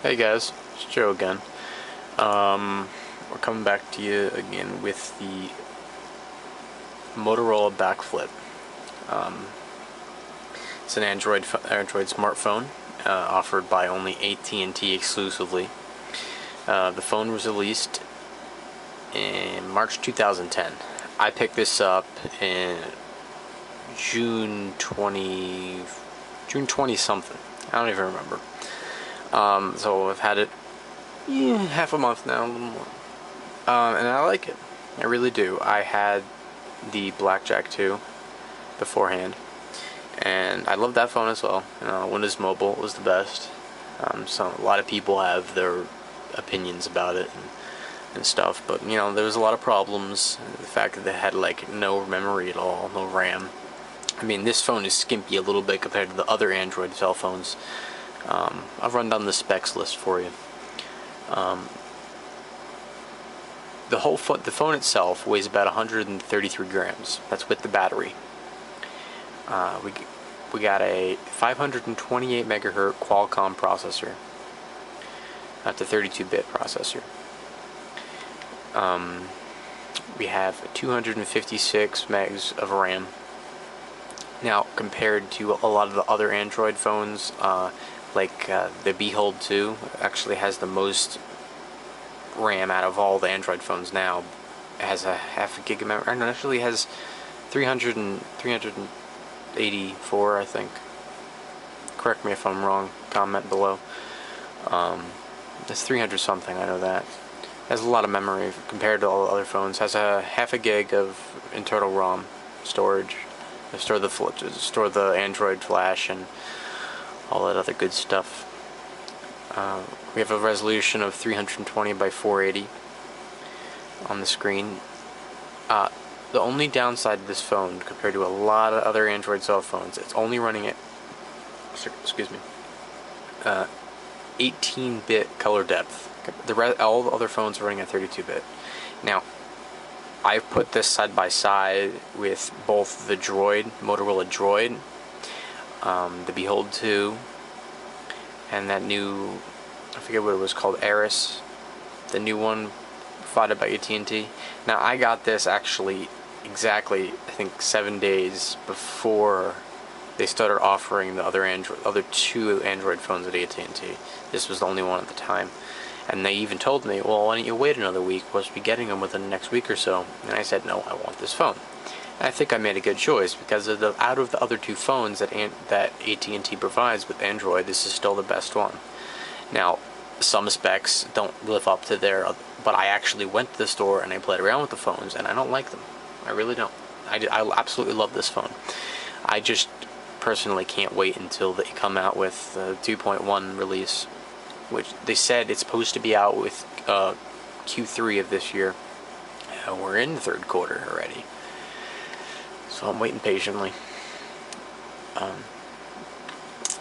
Hey guys, it's Joe again. We're coming back to you again with the Motorola BACKFLIP. It's an Android smartphone offered by only AT&T exclusively. The phone was released in March 2010. I picked this up in June 20 something. I don't even remember. So I've had it half a month now, a little more. And I like it. I really do. I had the Blackjack 2 beforehand, and I love that phone as well. Windows Mobile was the best. So a lot of people have their opinions about it and stuff, but there was a lot of problems. The fact that they had like no memory at all, no RAM. I mean, this phone is skimpy a little bit compared to the other Android cell phones. I'll run down the specs list for you. The phone itself weighs about 133 grams. That's with the battery. We got a 528 megahertz Qualcomm processor. That's a 32-bit processor. We have 256 megs of RAM. Now, compared to a lot of the other Android phones, like the Behold 2 actually has the most RAM out of all the Android phones now. It has a half a gig of memory. No, it actually has 384, I think. Correct me if I'm wrong. Comment below. It's 300 something. I know that. It has a lot of memory compared to all the other phones. It has a half a gig of internal ROM storage. To store the Android flash and all that other good stuff. We have a resolution of 320 by 480 on the screen. The only downside of this phone, compared to a lot of other Android cell phones, it's only running at 18-bit color depth. All the other phones are running at 32-bit. Now, I've put this side by side with both the Motorola Droid, the Behold 2, and that new, I forget what it was called, Aris, the new one provided by AT&T. Now, I got this actually exactly, I think, 7 days before they started offering the other two Android phones at AT&T. This was the only one at the time. And they even told me, well, why don't you wait another week? We'll be getting them within the next week or so. And I said, no, I want this phone. And I think I made a good choice, because out of the other two phones that AT&T provides with Android, this is still the best one. Now, some specs don't live up to but I actually went to the store and I played around with the phones, and I don't like them. I really don't. I absolutely love this phone. I just personally can't wait until they come out with the 2.1 release, which they said it's supposed to be out with Q3 of this year. We're in the third quarter already, so I'm waiting patiently.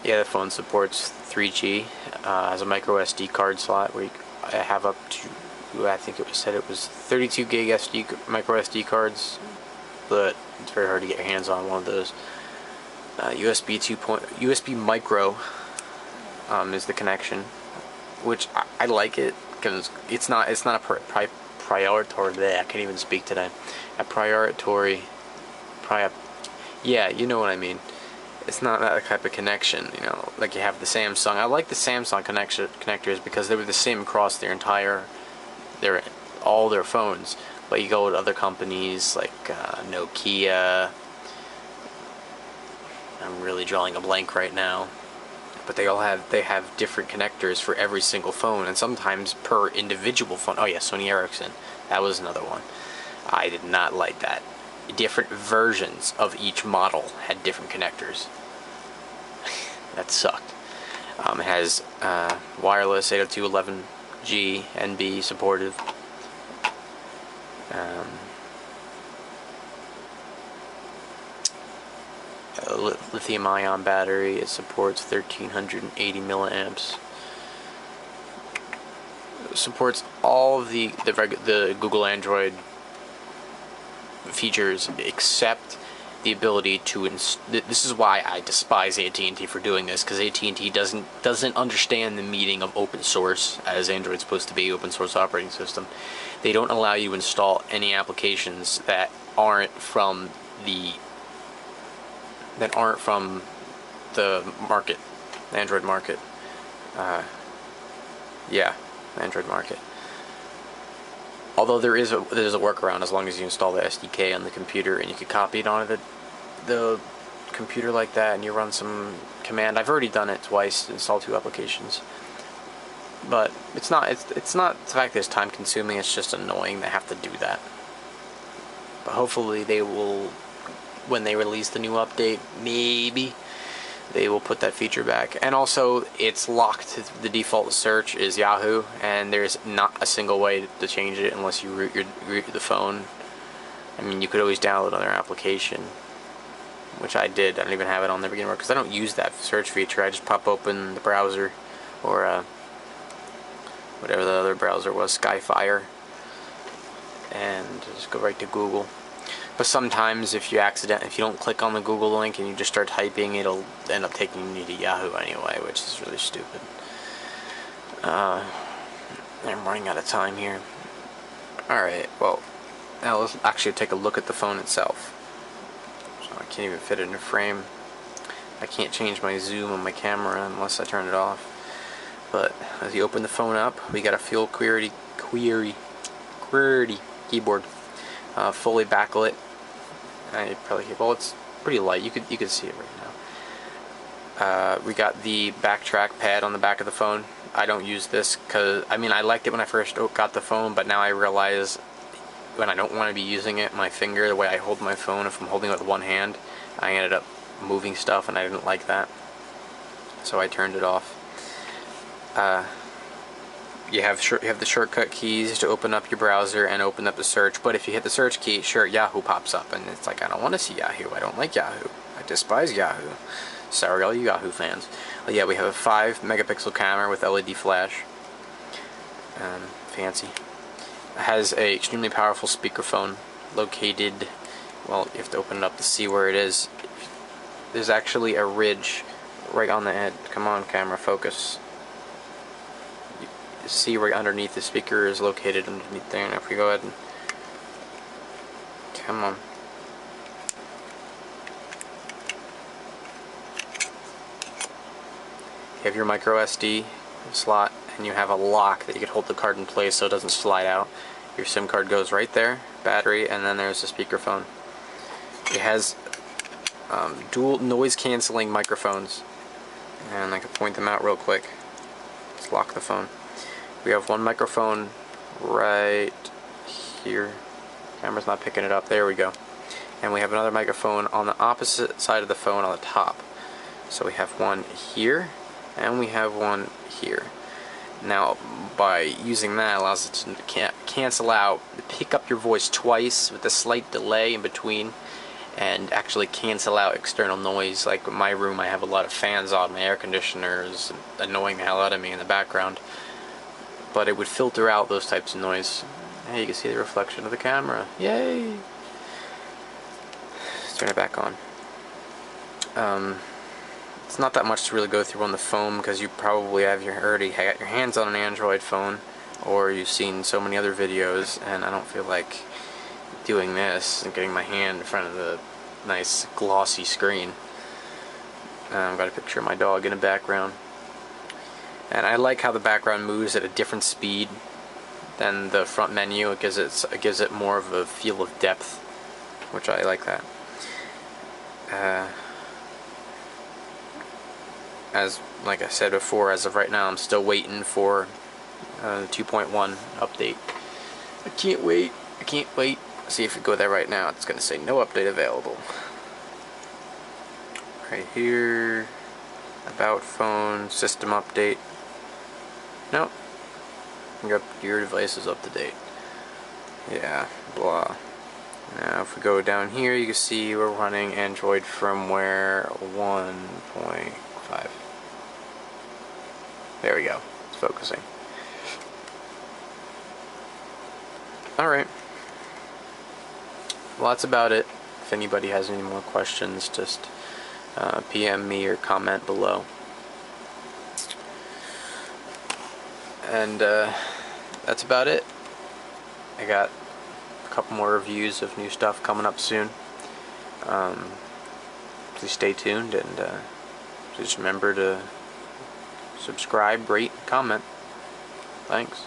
Yeah, the phone supports 3G, has a micro SD card slot where I have up to, I think it was 32 gig micro SD cards, but it's very hard to get your hands on one of those. USB micro is the connection, which I like it, because it's not a prioritory. I can't even speak today. Yeah, you know what I mean. It's not that type of connection, like you have the Samsung. I like the Samsung connectors because they were the same across all their phones. But you go to other companies like Nokia. I'm really drawing a blank right now. But they have different connectors for every single phone, and sometimes per individual phone. Oh yeah, Sony Ericsson. That was another one. I did not like that. Different versions of each model had different connectors. That sucked. It has wireless 802.11g NB supportive. Lithium-ion battery. It supports 1380 milliamps. It supports all of the Google Android features except the ability to this is why I despise AT&T for doing this, because AT&T doesn't understand the meaning of open source, as Android's supposed to be, open source operating system. They don't allow you to install any applications that aren't from the market, the Android market. Yeah, Android market. Although there's a workaround, as long as you install the SDK on the computer and you can copy it onto the computer like that, and you run some command. I've already done it twice, installed 2 applications. But it's not the fact that it's time consuming, it's just annoying they have to do that. But hopefully they will, when they release the new update, maybe they will put that feature back. And also, it's locked. The default search is Yahoo, and there's not a single way to change it unless you root the phone. I mean, you could always download another application, which I did. I don't even have it on there beginning because I don't use that search feature. I just pop open the browser, or whatever the other browser was, Skyfire, and just go right to Google. But sometimes if you don't click on the Google link and you just start typing, it'll end up taking you to Yahoo anyway, which is really stupid. I'm running out of time here. Alright, well, now let's actually take a look at the phone itself. So I can't even fit it in a frame. I can't change my zoom on my camera unless I turn it off. But as you open the phone up, we got a full QWERTY keyboard. Fully backlit. Well, it's pretty light. You could see it right now. We got the backtrack pad on the back of the phone. I don't use this because I liked it when I first got the phone, but now I realize when I don't want to be using it, my finger, the way I hold my phone, if I'm holding it with one hand, I ended up moving stuff, and I didn't like that, so I turned it off. You have the shortcut keys to open up your browser and open up the search, but if you hit the search key, sure, Yahoo pops up, and it's like, I don't want to see Yahoo. I don't like Yahoo. I despise Yahoo. Sorry, all you Yahoo fans. Well, yeah, we have a 5-megapixel camera with LED flash. Fancy. It has a extremely powerful speakerphone located, well, you have to open it up to see where it is. There's actually a ridge right on the head. Come on, camera, focus. See right underneath the speaker is located underneath there. And if we go ahead and come on, you have your micro SD slot, and you have a lock that you can hold the card in place so it doesn't slide out. Your SIM card goes right there, battery, and then there's the speakerphone. It has dual noise canceling microphones, and I can point them out real quick. Let's lock the phone. We have one microphone right here. Camera's not picking it up. There we go. And we have another microphone on the opposite side of the phone on the top. So we have one here, and we have one here. Now, by using that, it allows it to cancel out, pick up your voice twice with a slight delay in between, and actually cancel out external noise. Like in my room, I have a lot of fans on, my air conditioner is annoying the hell out of me in the background. But it would filter out those types of noise. Hey, you can see the reflection of the camera. Yay! Let's turn it back on. It's not that much to really go through on the phone because you probably have already got your hands on an Android phone, or you've seen so many other videos, and I don't feel like doing this and getting my hand in front of the nice glossy screen. I've got a picture of my dog in the background. And I like how the background moves at a different speed than the front menu. It gives it more of a feel of depth, which I like that. Like I said before, as of right now, I'm still waiting for the 2.1 update. I can't wait. See if we go there right now, it's going to say no update available. Right here, about phone, system update. Nope. Your device is up to date. Yeah, blah. Now if we go down here, you can see we're running Android firmware 1.5. There we go. It's focusing. Alright. Well, that's about it. If anybody has any more questions, just PM me or comment below. And that's about it. I got a couple more reviews of new stuff coming up soon. Please stay tuned, and please remember to subscribe, rate, comment. Thanks.